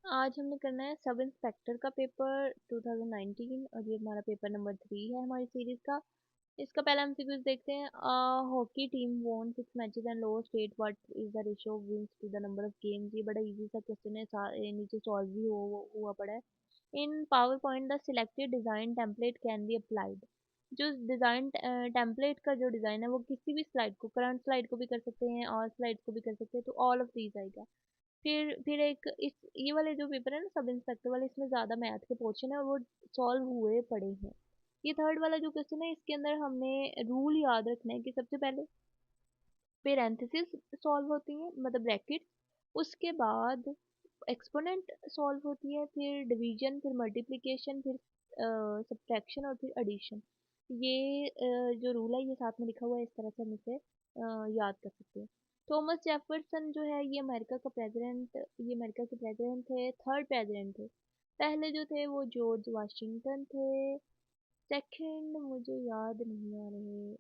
आज हमने करना है सब इंस्पेक्टर का पेपर 2019 और ये हमारा पेपर नंबर 3 है हमारी सीरीज का। इसका पहला एमसीक्यूज देखते हैं। Hockey team won 6 matches and lost 8, what is the ratio of wins to the number of games. ये बड़ा इजी सा क्वेश्चन है, नीचे सॉल्व भी हुआ पड़ा है। In PowerPoint the selected design template can be applied. जो डिजाइन टेम्पलेट का जो डिजाइन है वो किसी भी स्लाइड को, करंट स्लाइड को भी कर सकते हैं और स्लाइड को भी कर सकते हैं, तो ऑल ऑफ दीज आएगा। फिर एक इस ये वाले जो पेपर है ना सब इंस्पेक्टर वाले, इसमें ज़्यादा मैथ के पोर्शन है और वो सॉल्व हुए पड़े हैं। ये थर्ड वाला जो क्वेश्चन है इसके अंदर हमने रूल याद रखना है कि सबसे पहले पेरेंथेसिस सॉल्व होती है, मतलब ब्रैकेट। उसके बाद एक्सपोनेंट सॉल्व होती है, फिर डिवीजन, फिर मल्टीप्लिकेशन, फिर सब्ट्रैक्शन और फिर एडिशन। ये जो रूल है ये साथ में लिखा हुआ है, इस तरह से हम इसे याद कर सकते हैं। थॉमस जेफरसन जो है ये अमेरिका का प्रेसिडेंट, ये अमेरिका के प्रेसिडेंट थे, थर्ड प्रेसिडेंट थे। पहले जो थे वो जॉर्ज वाशिंगटन थे। सेकंड मुझे याद नहीं आ रहे।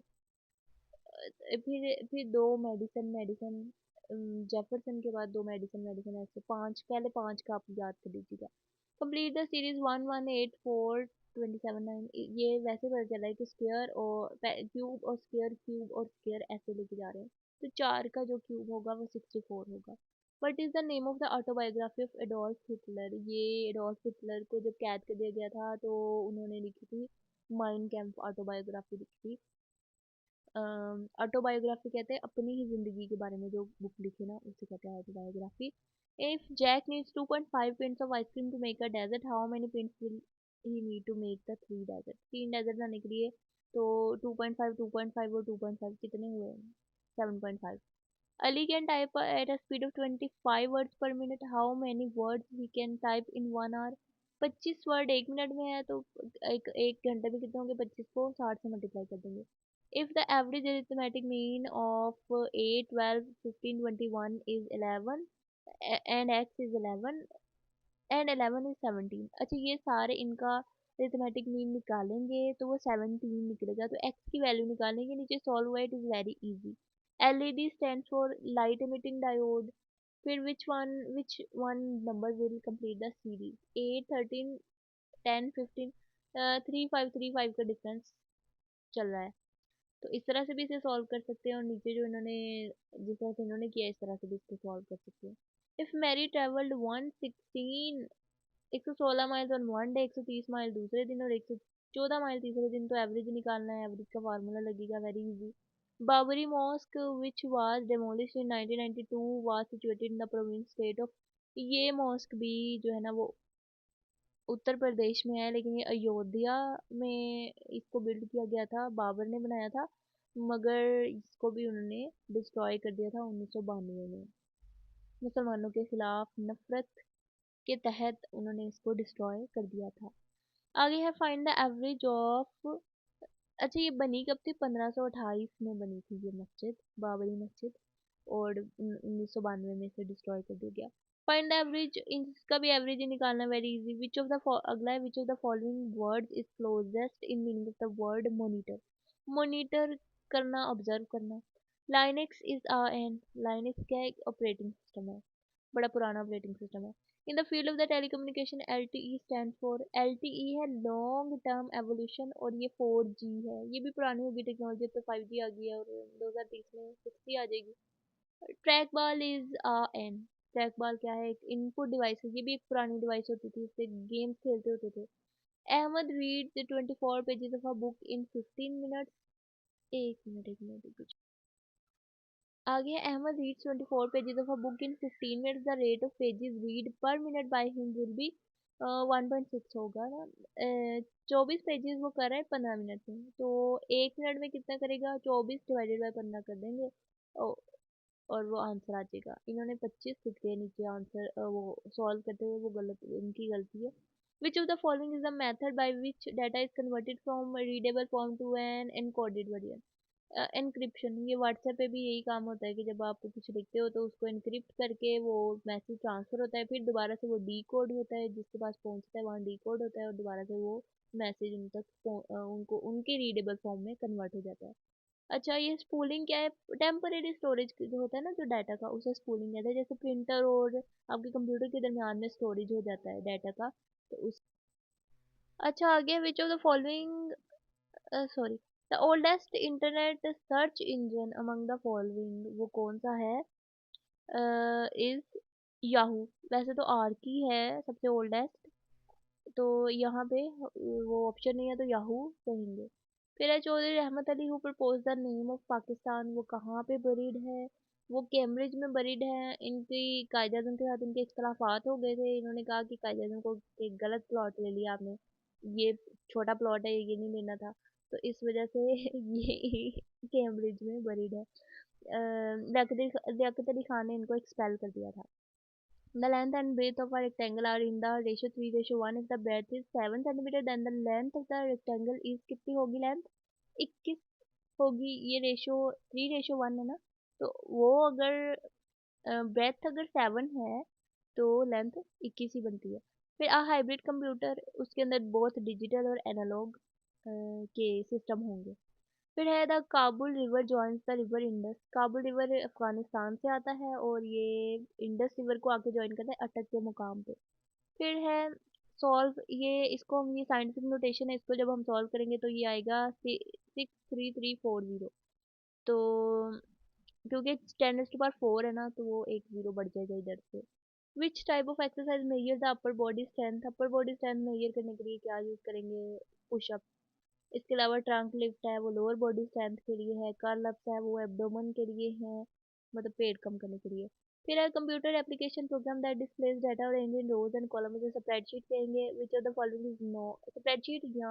फिर दो मेडिसन मेडिसन जेफरसन के बाद दो मेडिसन मेडिसन, ऐसे पांच, पहले पांच का आप याद कर लीजिएगा। Complete the series 1 1 8 4 27 9। ये वैसे पता चला है कि स्क्वायर और क्यूब और स्क्वायर, क्यूब और स्क्वायर ऐसे लेके जा रहे हैं, तो चार का जो क्यूब होगा वो 64 होगा। What is the name of the autobiography of Adolf Hitler. ये एडोल्फ हिटलर को जब कैद कर दिया गया था तो उन्होंने लिखी थी माइन कैंप ऑटोबायोग्राफी लिखी थी। ऑटोबायोग्राफी कहते हैं अपनी ही जिंदगी के बारे में जो बुक लिखी ना, उसे कहते हैं autobiography. If Jack needs 2.5 pints of ice cream to make a dessert, how many pints will he need to make the 3 dessert. 3 dessert बनाने के लिए तो 2.5 2.5 और 2.5 कितने हुए, 7.5। Ali can type at a speed of 25 words per minute. How many words we can type in 1 hour? 25 word एक minute में है तो एक घंटे में कितने होंगे, 25 को 60 से मल्टीप्लाई कर देंगे। If the average arithmetic mean of 8, 12, 15, 21 is 11 and x is 11 and 11 is 17। अच्छा ये सारे इनका arithmetic mean निकालेंगे तो वो 17 निकलेगा, तो x की वैल्यू निकालेंगे, नीचे सॉल्व हुआ, it is very easy. LED stands for light emitting diode। फिर which one number will complete the series? 8, 13, 10, 15, 3 5 3 5 का डिफरेंस चल रहा है, तो इस तरह से भी इसे सॉल्व कर सकते हैं, और नीचे जो इन्होंने जिस तरह से इन्होंने किया इस तरह से भी इसको सॉल्व कर सकते हैं। If Mary travelled 116 miles on one day, 130 mile दूसरे दिन और 114 माइल तीसरे दिन, तो एवरेज निकालना है, एवरेज का फार्मूला लगेगा, very easy. Babri mosque which was demolish in 1992 was situated in the province state of. ये मॉस्क भी जो है ना वो उत्तर प्रदेश में है, लेकिन ये अयोध्या में इसको बिल्ड किया गया था, बाबर ने बनाया था, मगर इसको भी उन्होंने डिस्ट्रॉय कर दिया था 1992 में। मुसलमानों के खिलाफ नफरत के तहत उन्होंने इसको डिस्ट्रॉय कर दिया था। आगे है फाइंड द एवरेज ऑफ। अच्छा ये बनी कब थी, 1528 में बनी थी ये मस्जिद, बाबरी मस्जिद, और 1992 में इसे डिस्ट्रॉय कर दिया गया। फाइंड द एवरेज, इसका भी एवरेज ही निकालना very easy. Which of the अगला है, which of the following words is closest in meaning of the word monitor. Monitor करना, ऑब्जर्व करना। लाइनेक्स इज एन, लाइनेक्स क्या है, ऑपरेटिंग सिस्टम है, बड़ा पुराना ऑपरेटिंग सिस्टम है। In the field of the telecommunication LTE stand for, LTE है long term evolution, और ये 4G है, ये भी पुरानी होगी टेक्नोलॉजी, अब तो 5G आ गई है और 2030 में 6G आ जाएगी। Track ball is an, track ball क्या है, एक इनपुट डिवाइस है, ये भी एक पुरानी डिवाइस होती थी, इससे गेम्स खेलते होते थे। Ahmed read the 24 pages of a book in 15 minutes. एक मिनट आगे है, Ahmed reads 24 pages of a book in 15 minutes, the rate of pages read per minute by him will be 1.6 होगा ना। 24 पेजेस वो कर रहा है 15 मिनट में, तो एक मिनट में कितना करेगा, 24 डिवाइडेड बाय 15 कर देंगे, औ- और वो आंसर आ जाएगा। इन्होंने 25 लिख दिया नीचे आंसर, वो सॉल्व करते हुए, वो गलत, इनकी गलती है। Which of the following is the method by which data is converted from readable form to an encoded variant. Encryption, ये व्हाट्सएप पे भी यही काम होता है कि जब आप कुछ लिखते हो तो उसको एनक्रिप्ट करके वो मैसेज ट्रांसफर होता है, फिर दोबारा से वो डी कोड होता है, जिसके पास पहुंचता है वहाँ डी कोड होता है, और दोबारा से वो मैसेज उन तक उनको उनके रीडेबल फॉर्म में कन्वर्ट हो जाता है। अच्छा, ये स्पूलिंग क्या है? टेम्परेरी स्टोरेज जो होता है ना, जो डाटा का, उसे स्पूलिंग कहते हैं। जैसे प्रिंटर और आपके कंप्यूटर के दरमियान में स्टोरेज हो जाता है डाटा का, तो उस। अच्छा, आगे विच of the following, sorry, the oldest internet search engine among the following, वो कौन सा है? Is Yahoo. वैसे तो आर की है सबसे ओल्डेस्ट, तो यहाँ पे वो ऑप्शन नहीं है, तो याहू कहेंगे। फिर है चौधरी रहमत Ali who propose the name of Pakistan, वो कहाँ पे बरीड है? वो कैम्ब्रिज में बरीड है। इनकी कायद अज़म के साथ इनके इख्तलाफात हो गए थे। इन्होंने कहा कि कायद अज़म को एक गलत प्लॉट ले लिया आपने, ये छोटा प्लॉट है, ये नहीं लेना था। तो इस वजह से ये कैम्ब्रिज में बरीड है। लियाकत अली खान ने इनको एक्सपेल कर दिया था। The length and breadth of a rectangle are in the ratio 3:1. If the breadth is 7 centimeter, then the length of the rectangle is कितनी होगी लेंथ? 21 होगी। ये रेशो 3:1 है ना, तो वो अगर ब्रेथ अगर 7 है तो लेंथ 21 ही बनती है। फिर आ हाइब्रिड कंप्यूटर, उसके अंदर बहुत डिजिटल और एनालॉग के सिस्टम होंगे। फिर है the Kabul river joins the river Indus. Kabul river Afghanistan से आता है और ये इंडस रिवर को आके ज्वाइन करता है अटक के मुकाम पे। फिर है सॉल्व, ये इसको हम, ये साइंटिफिक नोटेशन है, इसको जब हम सॉल्व करेंगे तो ये आएगा 63340। तो क्योंकि 10⁻⁴ है ना, तो वो एक जीरो बढ़ जाएगा इधर से। Which type of exercise measure the upper body strength? Upper body strength measure करने के लिए क्या यूज करेंगे? पुशअप। इसके अलावा ट्रंक लिफ्ट है, वो लोअर बॉडी स्ट्रेंथ के लिए है। कर्ल अप्स है, वो एब्डोमेन के लिए है, मतलब पेट कम करने के लिए। फिर है computer application program that displays data और इन रोज एंड कॉलम, जैसे स्प्रेडशीट कहेंगे। Which of the following is no, spreadsheet या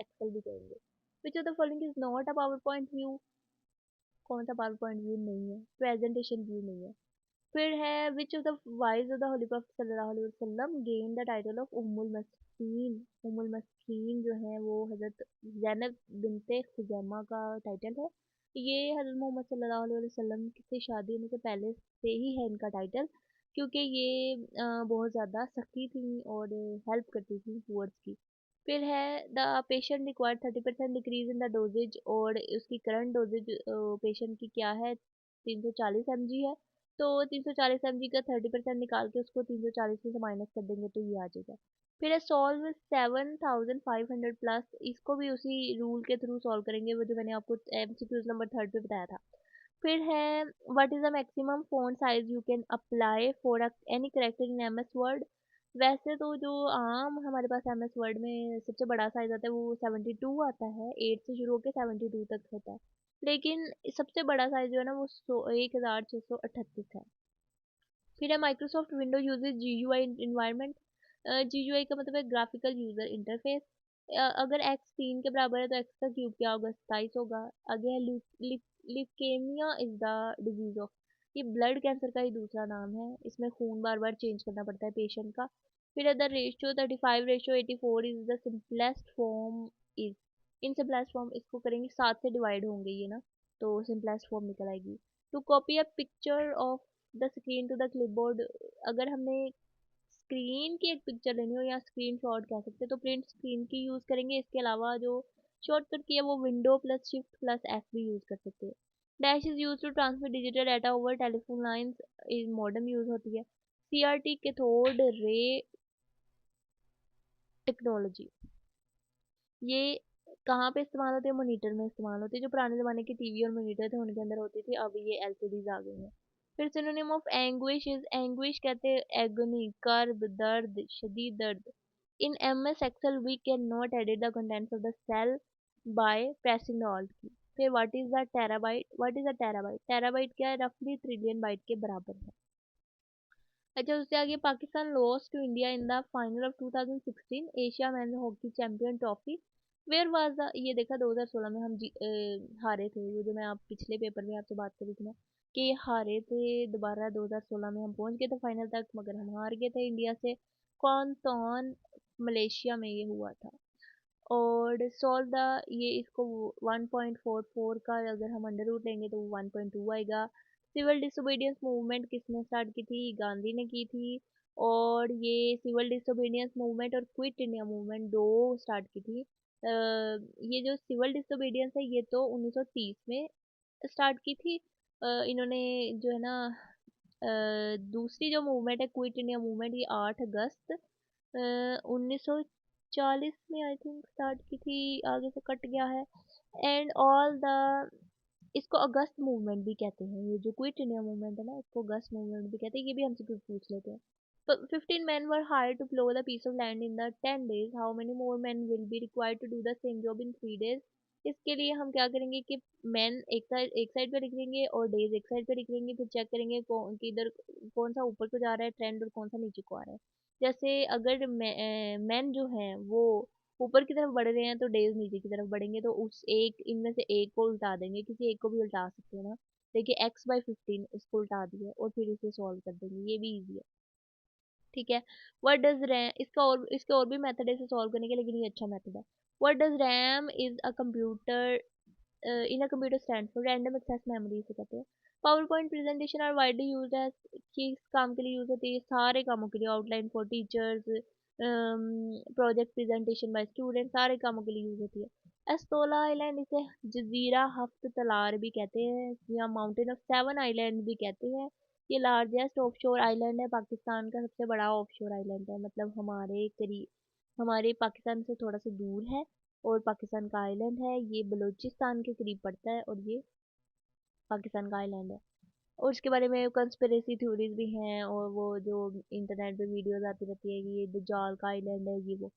एक्सेल भी कहेंगे। Which of the following is not a PowerPoint view? कौन सा पावर पॉइंट व्यू नहीं है? प्रेजेंटेशन व्यू नहीं है। फिर है which of the wise of the Holi prophet सल्लल्लाहु अलैहि वसल्लम गेन द टाइटल ऑफ उम्मुल मस्कीन? उम्मुल मस्कीन जो है वो हजरत ज़ैनब बिनते खुजैमा का टाइटल है। ये हजरत मोहम्मद सल्लल्लाहु अलैहि वसल्लम से शादी होने से पहले से ही है इनका टाइटल, क्योंकि ये बहुत ज़्यादा सखी थी और हेल्प करती थी वर्ड्स की। फिर है the patient required 30% decrease in the dosages, और उसकी करंट डोजेज पेशेंट की क्या है? 340 mg है। तो 340 mg का 30% निकाल के उसको 340 में से माइनस कर देंगे तो ये आ जाएगा। फिर है सॉल्व 7500 प्लस, इसको भी उसी रूल के थ्रू सॉल्व करेंगे, वो जो मैंने आपको एमसीक्यूज नंबर 3 पे बताया था। फिर है what is the maximum font size you can apply for any character in M S Word? वैसे तो जो आम हमारे पास एम एस वर्ड में सबसे बड़ा साइज आता है वो 72 आता है, 8 से शुरू होकर 72 तक होता है। लेकिन सबसे बड़ा साइज जो है ना वो 1638 है। फिर है Microsoft window uses G U I environment. G U I का मतलब है ग्राफिकल यूजर इंटरफेस। अगर एक्स 3 के बराबर है तो एक्स का क्यूब क्या होगा? 27 होगा। आगे है leukaemia is the disease of, ये ब्लड कैंसर का ही दूसरा नाम है, इसमें खून बार बार चेंज करना पड़ता है पेशेंट का। फिर है the ratio 35:84 is the simplest form is, in simplest form इसको करेंगे 7 से डिवाइड होंगे ये ना, तो सिंपलेस्ट फॉर्म निकल आएगी। To copy a picture of the screen to the clipboard, अगर हमने स्क्रीन की एक पिक्चर लेनी हो या स्क्रीन शॉट कह सकते हैं तो प्रिंट स्क्रीन की यूज़ करेंगे। इसके अलावा जो शॉर्टकट की है वो window plus shift plus F भी यूज़ कर सकते हैं। Dash is use to transmit digital data over telephone lines, is modern use होती है। सीआरटी कैथोड रे टेक्नोलॉजी, ये कहाँ पे इस्तेमाल होते हैं? मॉनिटर में इस्तेमाल होते हैं। जो पुराने ज़माने के टीवी और मॉनिटर थे उनके अंदर होती थी, अब ये एलसीडीज आ गई हैं। फिर synonym of anguish is, anguish कहते हैं एगनी, कर्ब, दर्द, शदीद दर्द। In M S Excel we can not edit the contents of the cell by pressing the alt key. फिर what is the terabyte? What is the terabyte? Terabyte क्या है? रफली trillion bite के बराबर है। अच्छा, उससे आगे Pakistan lost to India in the final of 2016 Asia men's hockey champion trophy. Where was the, ये देखा 2016 में हम हारे थे, ये जो मैं आप पिछले पेपर में आपसे बात करी थी ना कि ये हारे थे। दोबारा 2016 में हम पहुंच गए थे फाइनल तक, मगर हम हार गए थे इंडिया से। कौन तौन मलेशिया में ये हुआ था। और सॉल्व द, ये इसको 1.44 का अगर हम अंडर रूट लेंगे तो 1.2 आएगा। सिविल डिसोबीडियंस मूवमेंट किसने स्टार्ट की थी? गांधी ने की थी। और ये सिविल डिसोबीडियंस मूवमेंट और क्विट इंडिया मूवमेंट दो स्टार्ट की थी। ये जो सिविल डिसोबीडियंस है ये तो 1930 में स्टार्ट की थी इन्होंने, जो है ना, दूसरी जो मूवमेंट है क्विट इंडिया मूवमेंट, ये 8 अगस्त 1940 में आई थिंक स्टार्ट की थी, आगे से कट गया है। एंड ऑल द, इसको अगस्त मूवमेंट भी कहते हैं, ये जो क्विट इंडिया मूवमेंट है ना, इसको अगस्त मूवमेंट भी कहते हैं। ये भी हमसे कुछ पूछ लेते हैं। 15 men were hired to plow the piece of land in the 10 days. How many more men will be required to do the same job in 3 days? इसके लिए हम क्या करेंगे कि मैन एक साइड पे लिख देंगे और डेज एक साइड पे लिख देंगे, फिर चेक करेंगे कौन किधर, कौन सा ऊपर को जा रहा है ट्रेंड और कौन सा नीचे को आ रहा है। जैसे अगर मैन जो है वो ऊपर की तरफ बढ़ रहे हैं तो डेज नीचे की तरफ बढ़ेंगे, तो उस एक इनमें से एक को उल्टा देंगे, किसी एक को भी उल्टा सकते हैं ना। देखिए x/15 इसको उल्टा दिया और फिर इसे सॉल्व कर देंगे, ये भी इजी है। ठीक है। व्हाट डज रैम, इसके और भी मेथड है इसे सॉल्व करने के, लेकिन ये अच्छा मेथड है। What does RAM is a computer, in a computer stand for random access memory से कहते हैं। PowerPoint presentation are widely use as, किस काम के लिए यूज होती है? सारे कामों के लिए, outline for teachers, project presentation by student, सारे कामों के लिए यूज होती है। एस्तोला आइलैंड, इसे जजीरा हफ्त तलार भी कहते हैं या माउंटेन ऑफ 7 आइलैंड भी कहते हैं। ये लार्जेस्ट ऑफशोर आइलैंड है, पाकिस्तान का सबसे बड़ा ऑफशोर आइलैंड है, मतलब हमारे करीब, हमारे पाकिस्तान से थोड़ा सा दूर है और पाकिस्तान का आइलैंड है। ये बलूचिस्तान के करीब पड़ता है और ये पाकिस्तान का आइलैंड है। और इसके बारे में कंस्पिरेसी थ्योरीज भी हैं, और वो जो इंटरनेट पे वीडियोस आती रहती है कि ये दज्जाल का आइलैंड है, ये वो।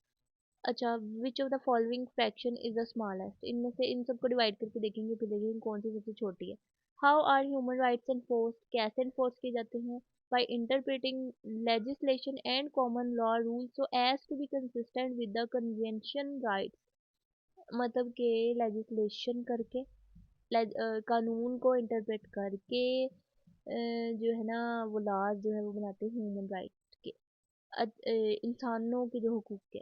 अच्छा, विच of the following fraction is the smallest, इनमें से इन सबको डिवाइड करके देखेंगे, फिर देखेंगे कौन सी सबसे छोटी है। How are human rights enforced, कैसे एनफोर्स किए जाते हैं? By interpreting legislation and common law rule so as to be consistent with the convention rights, मतलब के लेजिस्लेशन करके, कानून को इंटरप्रेट करके, जो है ना, वो लॉज जो है वो बनाते हैं ह्यूमन राइट के, इंसानों के जो हकूक के,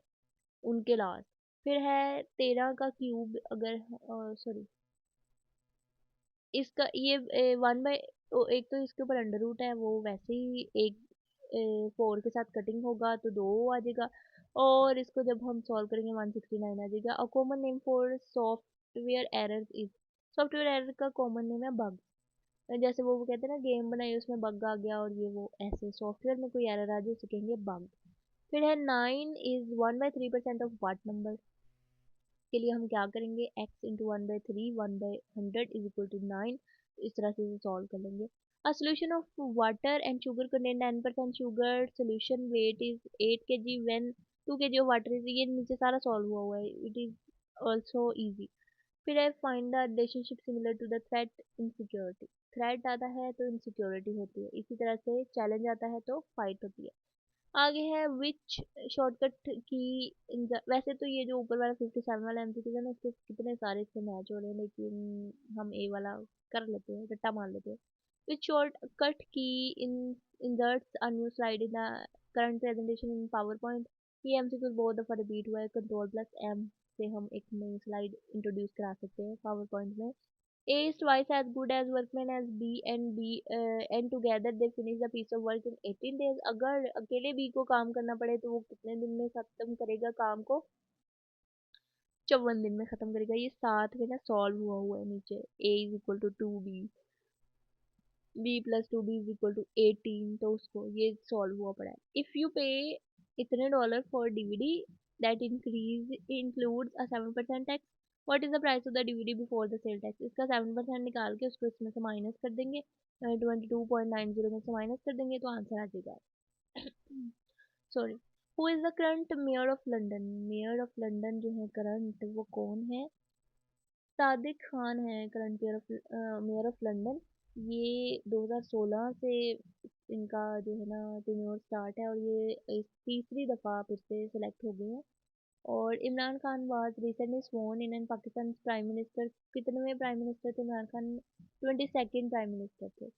उनके लॉज। फिर है 13 का क्यूब, अगर सॉरी, इसका ये 1/, एक तो इसके ऊपर अंडर रूट है, वो वैसे ही एक 4 के साथ कटिंग होगा तो 2 आ जाएगा, और इसको जब हम सॉल्व करेंगे 169 आ जाएगा। A common name for software error is, software error का कॉमन नेम है बग। जैसे वो कहते हैं ना गेम बनाई उसमें बग आ गया, और ये वो ऐसे सॉफ्टवेयर में कोई एरर आ जाए उसे कहेंगे बग। फिर है 9 इज 1/3% ऑफ व्हाट नंबर, के लिए हम क्या करेंगे, x into 1/3, 1/100 is equal to 9, इस तरह से सॉल्व कर लेंगे। A solution of water and sugar contain 10% sugar, solution weight is 8 kg when 2 kg of water is, ये नीचे सारा सॉल्व हुआ है, इट इज ऑल्सो ईजी। फिर है find the relationship similar to the threat insecurity, threat आता है तो इनसिक्योरिटी होती है, इसी तरह से चैलेंज आता है तो फाइट होती है। आगे है विच शॉर्टकट की, वैसे तो ये जो ऊपर वाला 57 वाला एमसीक्यू है ना, इसके कितने सारे इससे मैच हो रहे हैं, लेकिन हम ए वाला कर लेते हैं, रट्टा मार लेते हैं। विच शॉर्टकट की इन inserts a new slide in the current presentation in power point, ये एमसीक्यू बहुत दफा रिपीट हुआ है, कंट्रोल+M से हम एक नई स्लाइड इंट्रोड्यूस करा सकते हैं पावर पॉइंट में। A is twice as good as workman as B, and together they finish the piece of work in 18 days. अगर अकेले B को काम करना पड़े तो वो कितने दिन में खत्म करेगा काम को? 54 दिन में खत्म करेगा। ये साथ में ना सॉल्व हुआ है नीचे। A is equal to 2B, B plus 2B is equal to 18, तो उसको ये सॉल्व हुआ पड़ा है। If you pay इतने dollar for DVD that increase includes a 7% tax, what is the price of the DVD before the sale tax? इसका 7% निकाल के उसको इसमें से माइनस कर देंगे, 22.90 में से माइनस कर देंगे तो आंसर आ जाएगा। Sorry, who is the current mayor of London, mayor of London जो है करंट, वो कौन है? सादिक खान है करंट मेयर ऑफ लंदन। ये 2016 से इनका जो है ना टेन्योर स्टार्ट है, और ये तीसरी दफ़ा फिर से सिलेक्ट हो गए हैं। और Imran Khan was recently sworn in and Pakistan prime minister, कितने प्राइम मिनिस्टर थे Imran Khan? 22nd prime minister थे।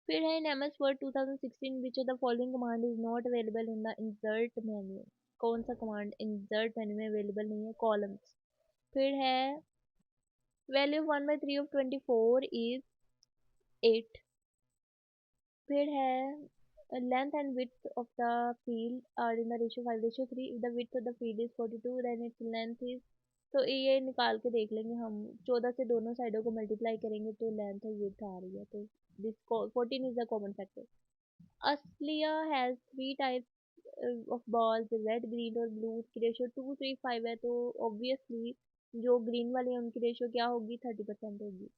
फिर है in MS Word 2016 which of the following command is not available in the insert menu, कौन सा कमांड इंसर्ट मेन्यू में अवेलेबल नहीं है? कॉलम्स। फिर है वैल्यू ऑफ 1/3 ऑफ 24 इज 8। फिर है length and width of the field are in the ratio 5:3, if the width of the field is 42 then its length is तो ये निकाल के देख लेंगे हम। 14 से दोनों साइडों को मल्टीप्लाई करेंगे तो लेंथ और विड्थ आ रही है, तो this 14 is the common factor. असलिया has 3 types of balls, red, green और ब्लू। उसकी रेशियो 2:3:5 है, तो ऑब्वियसली जो ग्रीन वाले हैं उनकी रेशियो क्या होगी, 30% होगी।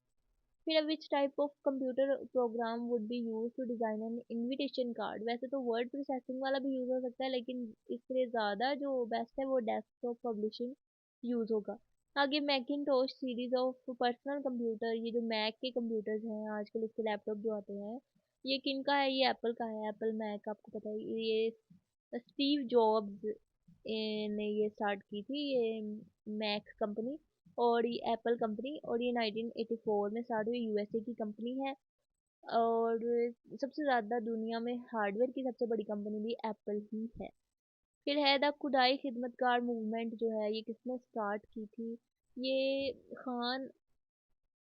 फिर which type of computer program would be use to design an invitation card. वैसे तो वर्ड प्रोसेसिंग वाला भी यूज हो सकता है, लेकिन इससे ज़्यादा जो बेस्ट है वो डेस्कटॉप पब्लिशिंग यूज होगा। आगे Macintosh series of personal computer, ये जो मैक के कंप्यूटर्स हैं आजकल, इसके लैपटॉप जो आते हैं, ये किन का है, ये एप्पल का है। एप्पल मैक आपको पता है, ये स्टीव जॉब्स ने ये स्टार्ट की थी, ये मैक कंपनी। और ये एप्पल कंपनी, और ये 1984 में स्टार्ट हुई, यूएसए की कंपनी है। और सबसे ज़्यादा दुनिया में हार्डवेयर की सबसे बड़ी कंपनी भी एप्पल ही है। फिर है द खुदाई खिदमतगार मूवमेंट, जो है ये किसने स्टार्ट की थी, ये खान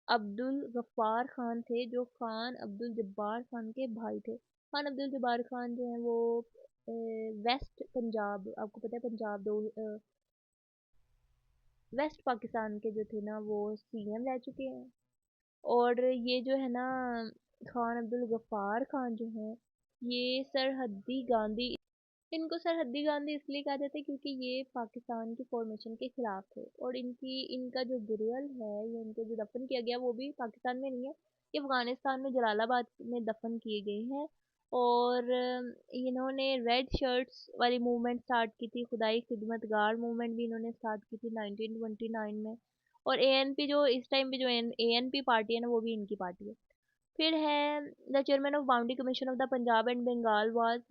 अब्दुल गफ्फार खान थे, जो खान अब्दुल जब्बार खान के भाई थे। खान अब्दुल जब्बार खान जो हैं वो वेस्ट पंजाब, आपको पता है पंजाब दो वेस्ट पाकिस्तान के जो थे ना वो सीएम रह चुके हैं। और ये जो है ना खान अब्दुल गफ्फार खान जो है, ये सरहद्दी गांधी, इनको सरहद्दी गांधी इसलिए कहा जाता है क्योंकि ये पाकिस्तान की फॉर्मेशन के खिलाफ थे। और इनका जो बुरियल है, या इनको जो दफन किया गया वो भी पाकिस्तान में नहीं है, ये अफगानिस्तान में जलालाबाद में दफन किए गए हैं। और इन्होंने रेड शर्ट्स वाली मूवमेंट स्टार्ट की थी, खुदाई खिदमतगार मूवमेंट भी इन्होंने स्टार्ट की थी 1929 में। और एएनपी जो इस टाइम पे जो एएनपी पार्टी है ना, वो भी इनकी पार्टी है। फिर है the chairman of boundary commission of the Punjab and Bengal was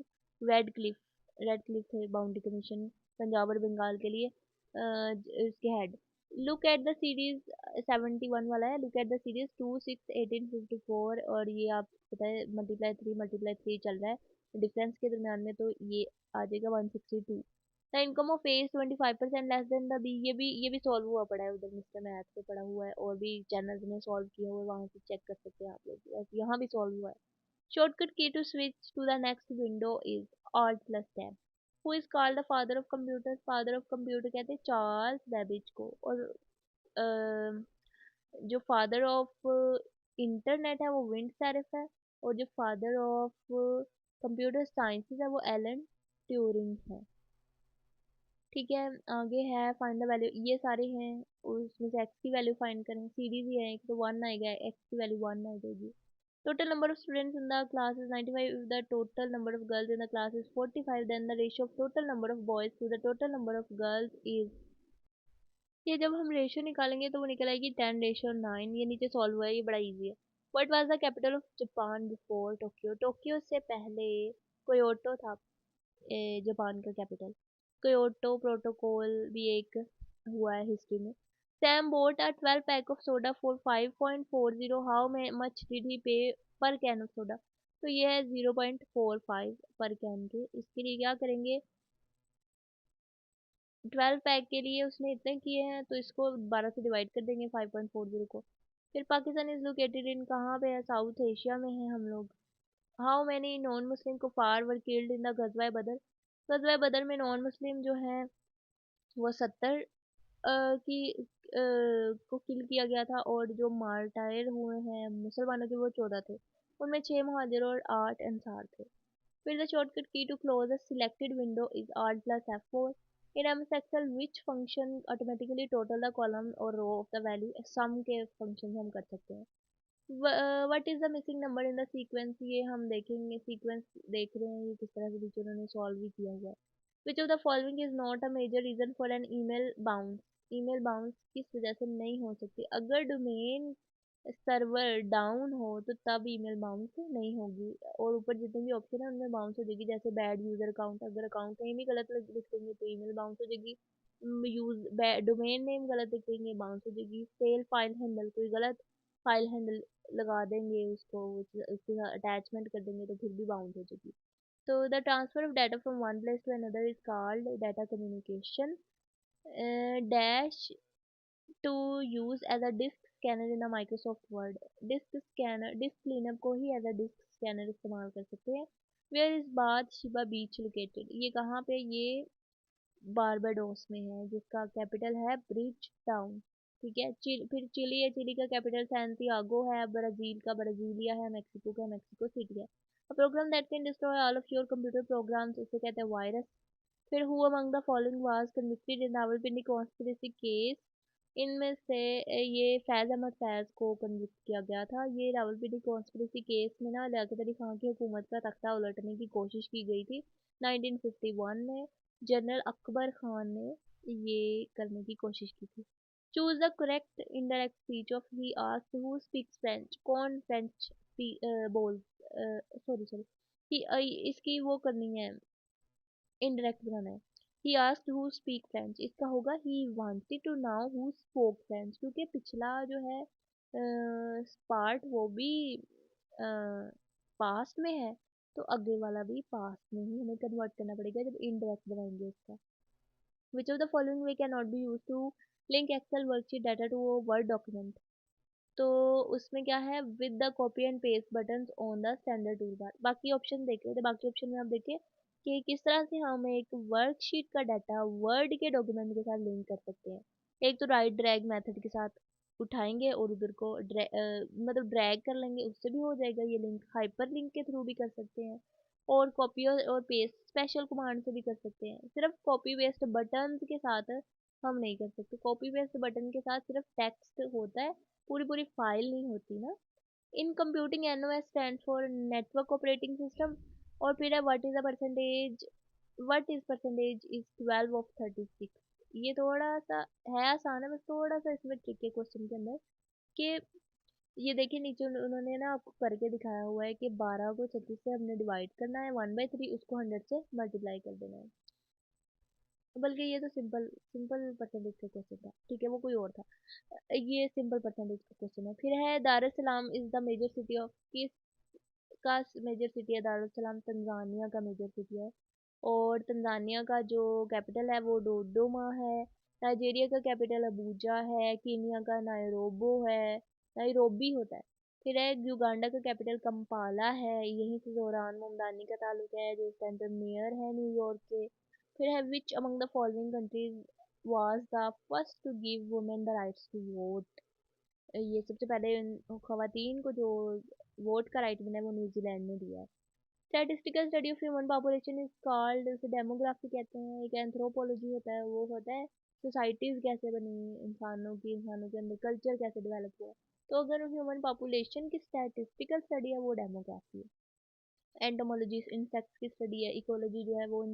Radcliffe. Radcliffe थे बाउंड्री कमीशन पंजाब और बंगाल के लिए उसके हेड। लुक एट द सीरीज 71 वाला है, लुक एट द सीरीज 2 6 1854, और ये आप पता है मल्टीप्लाई 3 चल रहा है डिफरेंस के दरमियान में, तो ये आ जाएगा 162। The income of A 25% less than the B, ये भी सॉल्व हुआ पड़ा है उधर, मिस्टर मैथ पे पड़ा हुआ है, और भी चैनल्स में सॉल्व किया हुआ है, वहाँ से चेक कर सकते हैं आप लोग, यहाँ भी सॉल्व हुआ है। Shortcut key to switch to the next window is Alt plus tab। Who is called the father of computer, father of computer कहते हैं चार्ल्स बेबेज को। और जो फादर ऑफ इंटरनेट है वो विंड सेरेफ है, और जो फादर ऑफ कंप्यूटर साइंसेस है वो एलन ट्यूरिंग है। ठीक है, आगे है फाइंड द वैल्यू, ये सारे हैं, और उसमें से एक्स की वैल्यू फाइंड करें। सीरीज ही है एक, तो 1 आएगा, एक्स की वैल्यू 1 आ जाएगी। Total number of students in the class is 95. If the total number of girls in the class is 45, then the ratio of total number of boys to the total number of girls is, ये जब हम ratio निकालेंगे तो वो निकल आएगी 10:9। ये नीचे सॉल्व हुआ है, ये बड़ा इजी है। What was the capital of Japan before Tokyo, Tokyo से पहले कोयोटो था जापान का कैपिटल। क्योटो प्रोटोकॉल भी एक हुआ है हिस्ट्री में। Sam boat a 12 pack of soda for 5.40, how much did he पे पर कैन ऑफ सोडा, तो ये है 0.45 पर कैन के। इसके लिए क्या करेंगे, 12 पैक के लिए उसने इतने किए हैं, तो इसको 12 से डिवाइड कर देंगे 5.40 को। फिर पाकिस्तान इज लोकेटेड इन, कहाँ पे है, साउथ एशिया में है हम लोग। हाउ मैनी नॉन मुस्लिम कुफार वर किल्ड इन द गजवा बदर, गजवा बदर में नॉन मुस्लिम जो है वो 70 को किल किया गया था, और जो मार्टायर हुए हैं मुसलमानों के वो 14 थे। उनमें 6 महाजिर और 8 अंसार थे। फिर the shortcut key to close the selected window is Alt plus F4। In MS Excel which function automatically total the column और row of the value, sum के फंक्शन हम कर सकते हैं। What is the missing number in the sequence, ये हम देखेंगे, sequence देख रहे हैं ये किस तरह से टीचर ने सॉल्व भी किया हुआ है। Which of the following is not a major reason for an email bounce, email bounce किस वजह से नहीं हो सकती, अगर डोमेन सर्वर डाउन हो तो तब ईमेल बाउंस नहीं होगी। और ऊपर जितने भी ऑप्शन है उनमें बाउंस हो जाएगी, जैसे बैड यूजर अकाउंट, अगर अकाउंट नेम ही गलत लिख देंगे तो ईमेल बाउंस हो जाएगी। यूज डोमेन नेम गलत लिख देंगे बाउंस हो जाएगी। फेल फाइल हैंडल, कोई गलत फाइल हैंडल लगा देंगे उसको, उसके साथ अटैचमेंट कर देंगे तो फिर भी बाउंस हो जाएगी। तो the transfer of data from one place to another is called data communication. Dash to use as a disk scanner in Microsoft Word, disk scanner, disk cleanup को ही एज अ डिस्क स्कैनर इस्तेमाल कर सकते हैं। Where is Bathsheba beach located, ये कहाँ पे, ये बारबाडोस में है, जिसका कैपिटल है ब्रिज टाउन। ठीक है। फिर चिली है, चिली का कैपिटल सैंटियागो है। ब्राजील का ब्राजीलिया है। मेक्सिको का मेक्सिको सिटी है। Program that can destroy all of your computer programs, उसे कहते हैं वायरस। फिर who among the following was convicted in Rawalpindi conspiracy case, इनमें से ये फैज़ अहमद फैज़ को कन्विक्ट किया गया था। ये रावलपिंडी कॉन्स्पिरेसी केस में ना लियाकत अली खान की हुकूमत का तख्ता उलटने की कोशिश की गई थी 1951 में। जनरल अकबर खान ने ये करने की कोशिश की थी। Choose the correct indirect speech of he asked who speaks French, कौन फ्रेंच बोल, सॉरी सॉरी, इसकी वो करनी है, इनडायरेक्ट बनाना है। He asked who speak French, इसका होगा he wanted to know who spoke French, क्योंकि पिछला जो है पार्ट वो भी पास्ट में है, तो आगे वाला भी पास्ट में ही हमें कन्वर्ट करना पड़ेगा जब इनडायरेक्ट बनाएंगे इसका। Which of the following way can not be use to link Excel worksheet data to Word document. तो उसमें क्या है, with the copy and paste button on the standard toolbar. बाकी ऑप्शन देखे थे, बाकी ऑप्शन में आप देखिए कि किस तरह से हम एक वर्कशीट का डाटा वर्ड के डॉक्यूमेंट के साथ लिंक कर सकते हैं। एक तो राइट ड्रैग मेथड के साथ उठाएंगे और उधर को मतलब ड्रैग कर लेंगे, उससे भी हो जाएगा ये लिंक। हाइपर लिंक के थ्रू भी कर सकते हैं, और कॉपी और पेस्ट स्पेशल कमांड से भी कर सकते हैं। सिर्फ कॉपी पेस्ट बटन के साथ हम नहीं कर सकते। कॉपी पेस्ट बटन के साथ सिर्फ टेक्स्ट होता है, पूरी पूरी फाइल नहीं होती ना। In computing NOS stand for network operating system. और फिर है what is percentage is 12 of 36। ये थोड़ा सा है आसान है, बस थोड़ा सा इसमें ट्रिक है क्वेश्चन के अंदर कि ये देखिए नीचे उन्होंने ना आपको करके दिखाया हुआ है कि 12 को 36 से हमने डिवाइड करना है, 1/3 उसको 100 से मल्टीप्लाई कर देना है। बल्कि ये तो सिंपल सिंपल परसेंटेज का क्वेश्चन था, ठीक है, वो कोई और था। ये सिंपल परसेंटेज का क्वेश्चन है। फिर है Dar es Salaam is the major city of, किस का मेजर सिटी है दार एस सलाम? तंजानिया का मेजर सिटी है। और तंजानिया का जो कैपिटल है वो डोडोमा है। नाइजीरिया का कैपिटल अबूजा है। कीनिया का नायरोबो है, नायरोबी होता है। फिर है युगांडा का कैपिटल कंपाला है। यहीं से जोरान ममदानी का ताल्लुक है, जो इस टाइम पे मेयर है न्यूयॉर्क के। फिर है which among the following countries was the first to give women the rights to vote? ये सबसे पहले खवातीन को जो वोट का राइट मिला है वो न्यूजीलैंड ने दिया है। Statistical study of human population is called, उसे डेमोग्राफी कहते हैं। एक एंथ्रोपोलॉजी होता है, वो होता है सोसाइटीज कैसे बनी, इंसानों के अंदर कल्चर कैसे डेवलप हुआ। तो अगर ह्यूमन पॉपुलेशन की स्टैटिस्टिकल स्टडी है वो डेमोग्राफी है। एंटोमोलॉजी इंसेक्ट्स की स्टडी है। इकोलॉजी जो है वो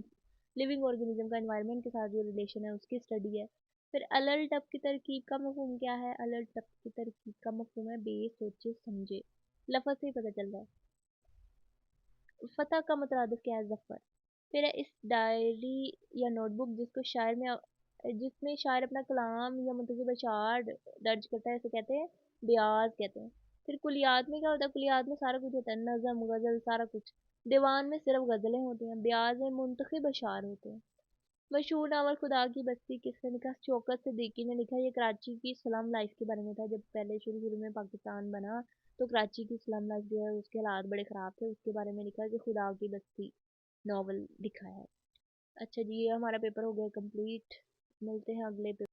लिविंग ऑर्गेनिज्म का एनवायरनमेंट के साथ जो रिलेशन है उसकी स्टडी है। फिर अलल टप की तरकीब का मफहूम क्या है? अलल टप की तरकीब का मफहूम है बे सोचे समझे। लफज से ही पता चल रहा है। फतह का मतलब क्या है? जफर। फिर है इस डायरी या नोटबुक जिसको शायर में जिसमें शायर अपना कलाम या मुंतज़िम अशार दर्ज करता है, इसे कहते हैं ब्याज कहते हैं। फिर कुलियात में क्या होता है? कुलियात में सारा कुछ होता है, नज़म गज़ल सारा कुछ। दीवान में सिर्फ गज़लें होती हैं। ब्याज में मुंतखब अशार होते हैं। मशहूर नावल खुदा की बस्ती किसने लिखा? शौकत सिद्दीकी ने लिखा। ये कराची की स्लम लाइफ के बारे में था। जब पहले शुरू शुरू में पाकिस्तान बना तो कराची की स्लम लाइफ जो है उसके हालात बड़े ख़राब थे, उसके बारे में लिखा कि खुदा की बस्ती नॉवल दिखा है। अच्छा जी, ये हमारा पेपर हो गया कंप्लीट। मिलते हैं अगले पेपर।